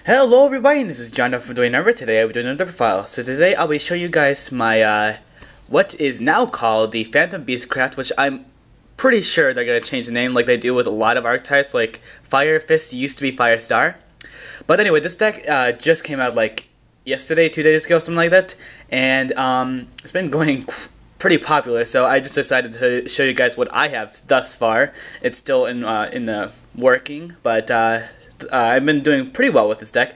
Hello everybody, this is John Doe from Doing Number. Today I'll be doing another profile. So today I'll be showing you guys my what is now called the Phantom Beastcraft, which I'm pretty sure they're gonna change the name like they do with a lot of archetypes. Like Fire Fist used to be Fire Star, but anyway, this deck just came out like yesterday, 2 days ago, something like that, and it's been going pretty popular. So I just decided to show you guys what I have thus far. It's still in working, but I've been doing pretty well with this deck.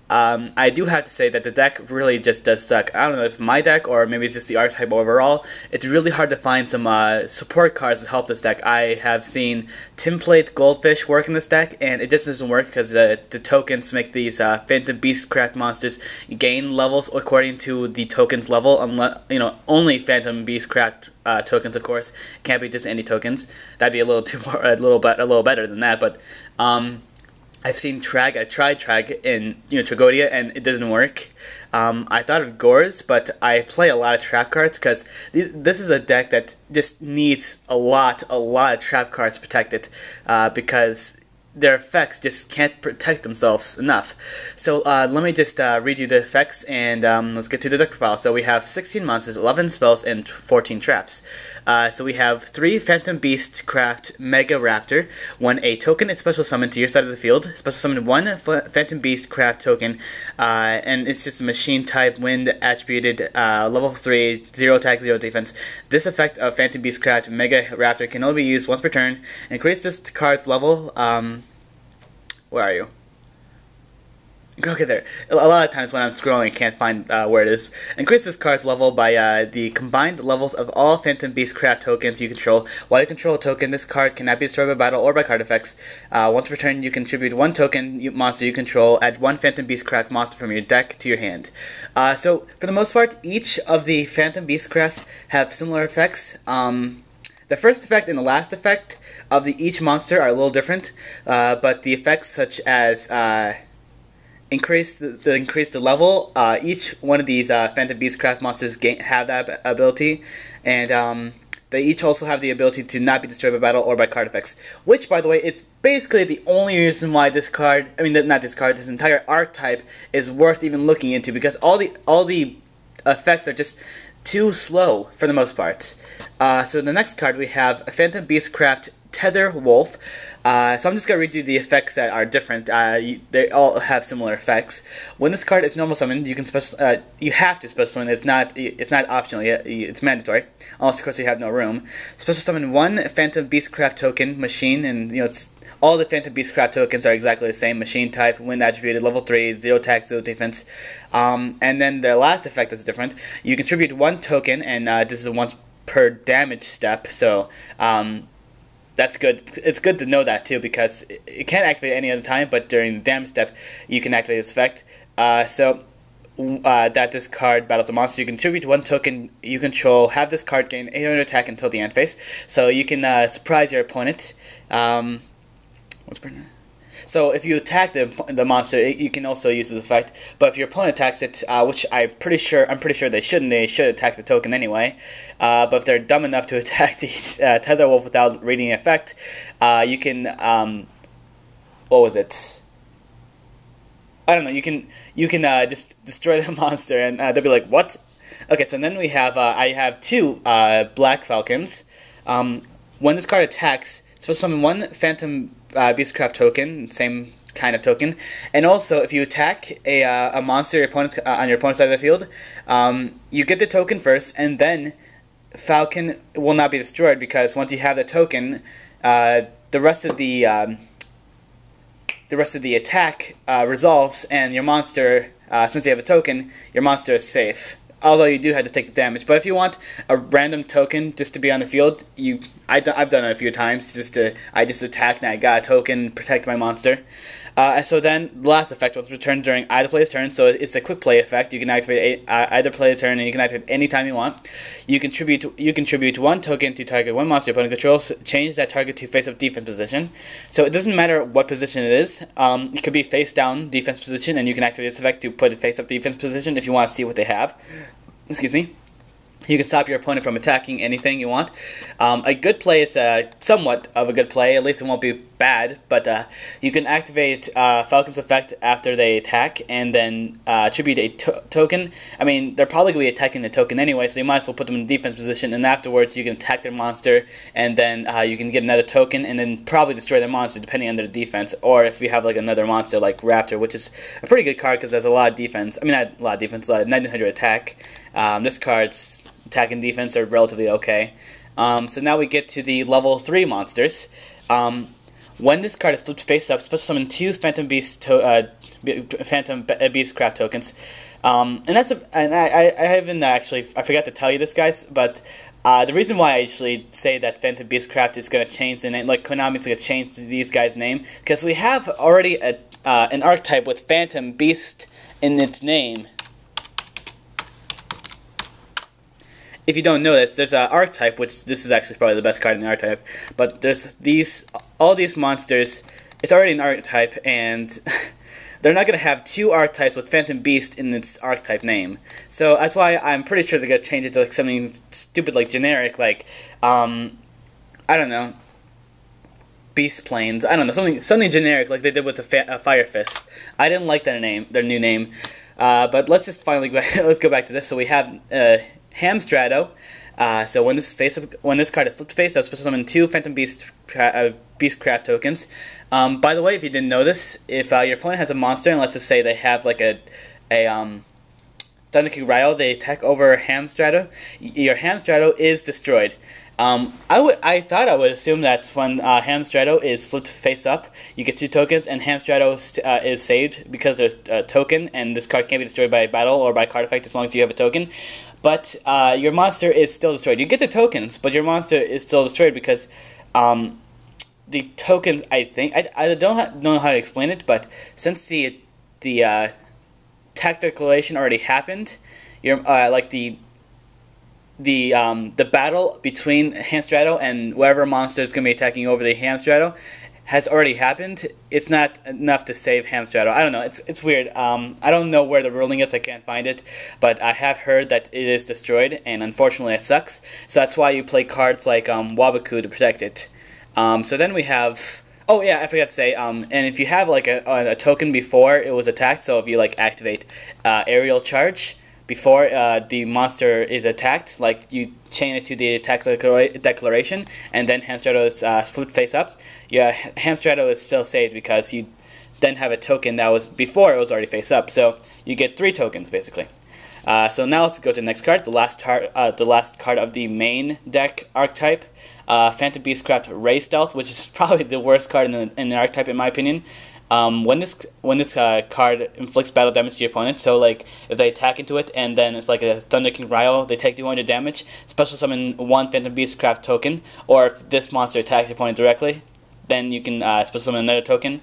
I do have to say that the deck really just does suck. I don't know if my deck or maybe it's just the archetype overall. It's really hard to find some support cards to help this deck. I have seen Template Goldfish work in this deck, and it just doesn't work because the tokens make these Phantom Beastcraft monsters gain levels according to the token's level. Unless only Phantom Beastcraft tokens, of course. It can't be just any tokens. That'd be a little better than that, but I've seen Trag. I tried Trag in Tragodia, and it doesn't work. I thought of Gores, but I play a lot of trap cards because this is a deck that just needs a lot of trap cards to protect it because their effects just can't protect themselves enough. So let me just read you the effects, and let's get to the deck profile. So we have 16 monsters, 11 spells, and 14 traps. So we have 3 Phantom Beastcraft Mega Raptor. When a token is special summoned to your side of the field, special summon 1 Phantom Beastcraft token, and it's just a machine type, wind attributed, level 3, 0 attack, 0 defense. This effect of Phantom Beastcraft Mega Raptor can only be used once per turn. Increase this card's level. Where are you? Okay, there. A lot of times when I'm scrolling, I can't find where it is. Increase this card's level by the combined levels of all Phantom Beastcraft tokens you control. While you control a token, this card cannot be destroyed by battle or by card effects. Once per turn, you contribute 1 token monster you control. Add 1 Phantom Beastcraft monster from your deck to your hand. So, for the most part, each of the Phantom Beastcrafts have similar effects. The first effect and the last effect of each monster are a little different, but the effects such as increase the level. Each one of these Phantom Beastcraft monsters have that ability, and they each also have the ability to not be destroyed by battle or by card effects. Which, by the way, is basically the only reason why this card, this entire archetype is worth even looking into, because all the effects are just too slow for the most part. So the next card we have a Phantom Beastcraft Tether Wolf. So I'm just going to read you the effects that are different. They all have similar effects. When this card is normal summoned, you can you have to special summon. It's not optional. It's mandatory. Unless of course you have no room. Special summon 1 Phantom Beastcraft token machine, and all the Phantom Beastcraft tokens are exactly the same. Machine type, wind attributed, level 3, 0 attack, 0 defense. And then the last effect is different. You contribute 1 token, and this is a once per damage step. So that's good. It's good to know that too, because it can't activate any other time, but during the damage step, you can activate this effect. That this card battles a monster, you contribute 1 token you control. Have this card gain 800 attack until the end phase. So you can surprise your opponent. So if you attack the monster, you can also use this effect. But if your opponent attacks it, which I'm pretty sure they shouldn't. They should attack the token anyway. But if they're dumb enough to attack the Tether Wolf without reading the effect, you can what was it? I don't know. You can just destroy the monster, and they'll be like, what? Okay, so then we have I have 2 Black Falcons. When this card attacks, special summon 1 Phantom Beastcraft token, same kind of token, and also if you attack a monster on your opponent's side of the field, you get the token first, and then Falcon will not be destroyed, because once you have the token, the rest of the attack resolves, and your monster, since you have a token, your monster is safe. Although you do have to take the damage. But if you want a random token just to be on the field, I've done it a few times. I just attack and I got a token, protect my monster. And so then the last effect was returned during either player's turn. So it's a quick play effect. You can activate either player's turn, and you can activate any time you want. You contribute 1 token to target 1 monster your opponent controls. Change that target to face-up defense position. So it doesn't matter what position it is. It could be face-down defense position, and you can activate this effect to put it face-up defense position if you want to see what they have. Excuse me. You can stop your opponent from attacking anything you want. A good play is somewhat of a good play, at least it won't be bad, but you can activate Falcon's effect after they attack and then attribute a token. I mean, they're probably going to be attacking the token anyway, so you might as well put them in defense position, and afterwards you can attack their monster, and then you can get another token, and then probably destroy their monster depending on their defense, or if you have like another monster like Raptor, which is a pretty good card because it has a lot of defense. I mean, not a lot of defense, 1900 attack. This card's attack and defense are relatively okay. So now we get to the level 3 monsters. When this card is flipped face up, special summon 2 Phantom Beast Craft tokens. And I haven't actually, I forgot to tell you this, guys, but the reason why I actually say that Phantom Beast Craft is going to change the name, like Konami's going to change these guys' name, because we have already an archetype with Phantom Beast in its name. If you don't know this, there's an archetype, which this is actually probably the best card in the archetype, but there's all these monsters, it's already an archetype, and they're not going to have 2 archetypes with Phantom Beast in its archetype name. So that's why I'm pretty sure they're going to change it to like something stupid like generic, like, I don't know, Beast Planes, I don't know, something generic like they did with the Fire Fists. I didn't like their new name, but let's just finally let's go back to this. So we have Hamstrato. So when this card is flipped face up, special summon 2 Phantom Beast Craft tokens. By the way, if you didn't know this, if your opponent has a monster, and let's just say they have like a Thunder King Ryo, they attack over Hamstrato, your Hamstrato is destroyed. I thought I would assume that when Hamstrato is flipped face up, you get 2 tokens, and Hamstrato is saved because there's a token, and this card can't be destroyed by battle or by card effect as long as you have a token. But your monster is still destroyed. You get the tokens, but your monster is still destroyed because the tokens, I think, I don't know how to explain it, but since the attack declaration already happened, your like the battle between Hamstrato and whatever monster is going to be attacking over the Hamstrato has already happened. It's not enough to save Hamstrato. I don't know. It's weird. I don't know where the ruling is. I can't find it. But I have heard that it is destroyed, and unfortunately it sucks. So that's why you play cards like Wabaku to protect it. So then we have... Oh yeah, I forgot to say, and if you have like a token before it was attacked, so if you like activate Aerial Charge before the monster is attacked, like you chain it to the attack declaration, and then Hamstrato is flipped face up, yeah, Hamstrato is still saved because you then have a token that was before it was already face up, so you get 3 tokens basically. So now let's go to the next card, the last card of the main deck archetype, Phantom Beast Craft Ray Stealth, which is probably the worst card in the archetype in my opinion. When this card inflicts battle damage to your opponent, so like if they attack into it and then it's like a Thunder King Ryo, they take 200 damage, special summon 1 Phantom Beast Craft token, or if this monster attacks your opponent directly, then you can special summon another token.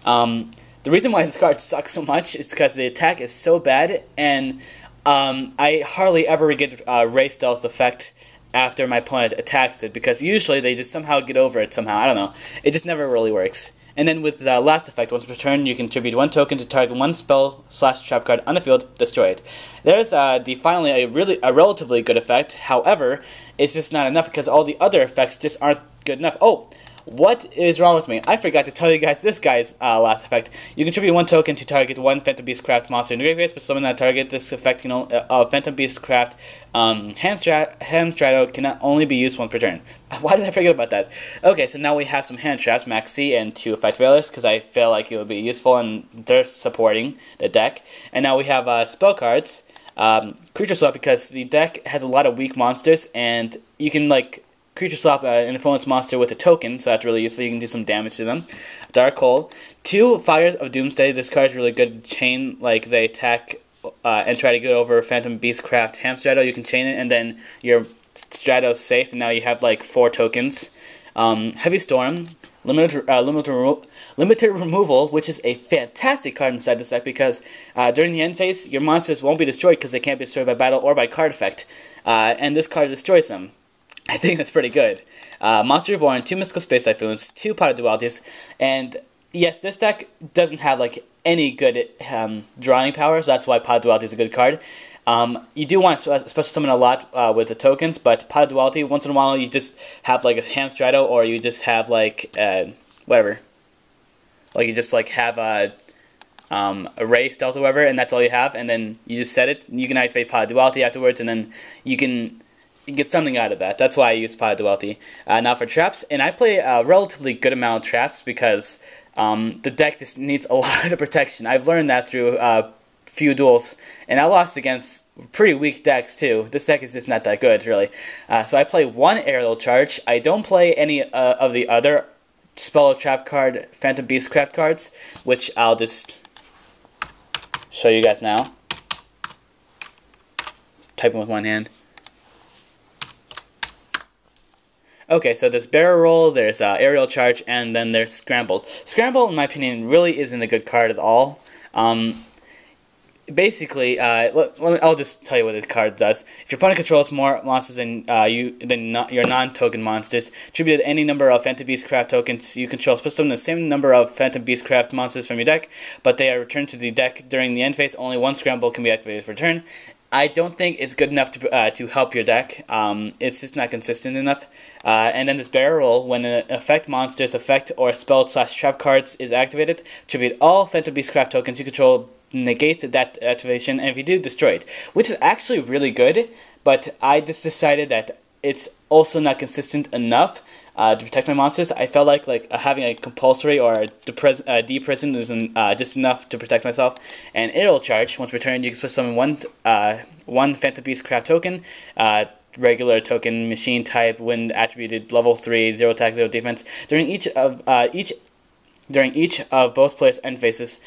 The reason why this card sucks so much is because the attack is so bad, and I hardly ever get Ray Stealth's effect after my opponent attacks it, because usually they just somehow get over it somehow. I don't know. It just never really works. And then with the last effect, once per turn, you contribute 1 token to target 1 spell/trap card on the field, destroy it. There's finally a relatively good effect. However, it's just not enough because all the other effects just aren't good enough. Oh, what is wrong with me? I forgot to tell you guys this guy's last effect. You contribute 1 token to target 1 Phantom Beast Craft monster in the graveyard, but summon that target. This effect, Phantom Beast Craft Hamstrato cannot only be used 1 per turn. Why did I forget about that? Okay, so now we have some hand traps, Max C, and 2 Effect Veilers, because I feel like it would be useful, and they're supporting the deck. And now we have spell cards, Creature Swap, because the deck has a lot of weak monsters, and you can like Creature Swap an opponent's monster with a token, so that's really useful. You can do some damage to them. Dark Hole. 2 Fires of Doomsday. This card is really good to chain, like they attack and try to get over Phantom Beast Craft Hamstrato. You can chain it, and then your Strato's safe, and now you have like 4 tokens. Heavy Storm. Limited Removal, which is a fantastic card inside this deck because during the end phase, your monsters won't be destroyed because they can't be destroyed by battle or by card effect. And this card destroys them. I think that's pretty good. Monster Reborn, 2 Mystical Space Typhoons, 2 Pot of Dualities, and yes, this deck doesn't have like any good drawing power, so that's why Pot of Duality is a good card. You do want to special summon a lot with the tokens, but Pot of Duality, once in a while you just have like a Hamstrato, or you just have like whatever. Like you just like have a Ray Stealth or whatever, and that's all you have, and then you just set it. You can activate Pot of Duality afterwards, and then you can get something out of that. That's why I use Pot of Duality. Now for traps, and I play a relatively good amount of traps because the deck just needs a lot of protection. I've learned that through few duels, and I lost against pretty weak decks too. This deck is just not that good, really. So I play one Aerial Charge. I don't play any of the other Spell of Trap card, Phantom Beastcraft cards, which I'll just show you guys now. Typing with one hand. Okay, so there's Barrel Roll, there's Aerial Charge, and then there's Scramble. Scramble, in my opinion, really isn't a good card at all. Basically, I'll just tell you what the card does. If your opponent controls more monsters than your non-token monsters, tribute any number of Phantom Beastcraft tokens you control. Special summon the same number of Phantom Beastcraft monsters from your deck, but they are returned to the deck during the end phase. Only one Scramble can be activated for turn. I don't think it's good enough to help your deck. It's just not consistent enough. And then this Barrel Roll, when an effect monster's effect or spell/trap cards is activated, tribute all Phantom Beastcraft tokens you control, negate that activation, and if you do, destroy it. Which is actually really good, but I just decided that it's also not consistent enough to protect my monsters. I felt like having a compulsory or a deprison isn't just enough to protect myself. And Aerial Charge, once returned, you can special summon one Phantom Beastcraft token, regular token, machine type, wind attributed, level 3, 0 attack, 0 defense. During each of both players' end phases,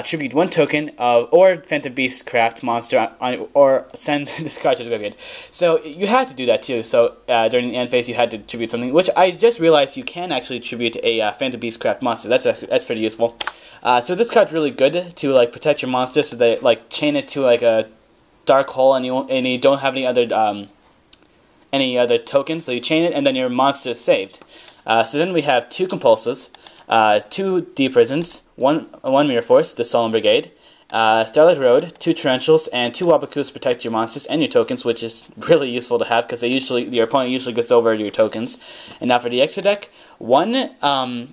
tribute one token or Phantom Beastcraft monster or send this card to the graveyard. So you had to do that too. So during the end phase, you had to tribute something, which I just realized you can actually tribute a Phantom Beastcraft monster. That's pretty useful. So this card's really good to like protect your monsters, so they like chain it to like a dark hole, and you don't have any other tokens, so you chain it, and then your monster is saved. So then we have two Compulses. 2 D-Prisons, one Mirror Force, the Solemn Brigade, Starlight Road, 2 Tarantulas, and 2 Wabakus protect your monsters and your tokens, which is really useful to have because your opponent usually gets over your tokens. And now for the extra deck, 1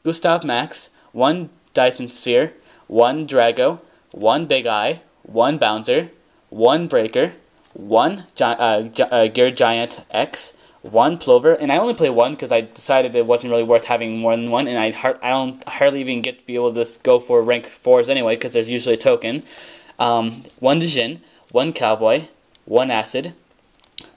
Gustav Max, 1 Dyson Sphere, 1 Drago, 1 Big Eye, 1 Bouncer, 1 Breaker, 1 Gear Giant X, 1 Plover, and I only play 1 because I decided it wasn't really worth having more than 1, and I don't hardly even get to be able to go for rank 4s anyway because there's usually a token. 1 Djinn, 1 Cowboy, 1 Acid,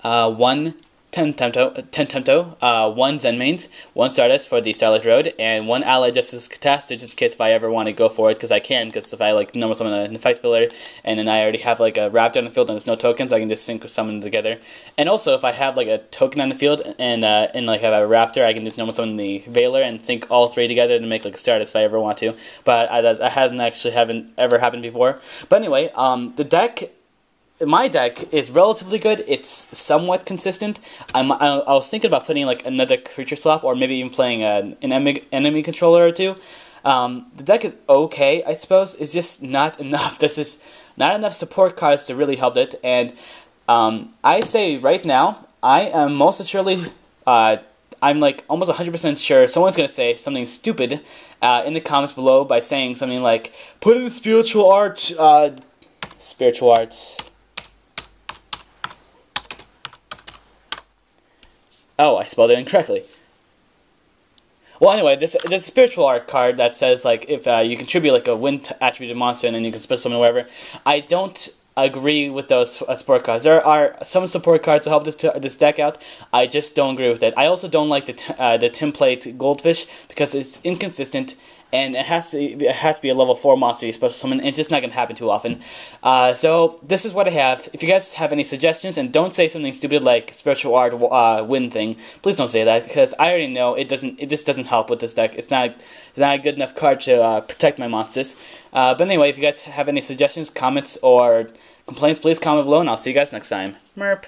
1 10 Tempto, 1 Zenmains, 1 Stardust for the Starlight Road, and 1 Ally Justice Catastrophe, just in case if I ever want to go for it, because I can, because if I like normal summon an effect filler, and then I already have like a Raptor on the field and there's no tokens, I can just sync summon them together. And also, if I have like a token on the field and like have a Raptor, I can just normal summon the Veiler and sync all 3 together to make like a Stardust if I ever want to. But that hasn't ever happened before. But anyway, my deck is relatively good. It's somewhat consistent. I was thinking about putting like another creature swap, or maybe even playing an enemy controller or 2. The deck is okay, I suppose. It's just not enough. This is not enough support cards to really help it. And I say right now, I am most assuredly, I'm like almost 100% sure someone's gonna say something stupid in the comments below by saying something like, "Put in spiritual arts." Oh, I spelled it incorrectly. Well, anyway, there's a spiritual art card that says like if you contribute like a wind attributed monster and then you can special summon whatever. I don't agree with those support cards. There are some support cards to help this deck out. I just don't agree with it. I also don't like the template Goldfish because it's inconsistent. And it has to be a level 4 monster you special summon. It's just not going to happen too often. So this is what I have. If you guys have any suggestions, and don't say something stupid like spiritual art win thing, please don't say that because I already know it just doesn't help with this deck. It's not a good enough card to protect my monsters. But anyway, if you guys have any suggestions, comments, or complaints, please comment below, and I'll see you guys next time. Merp.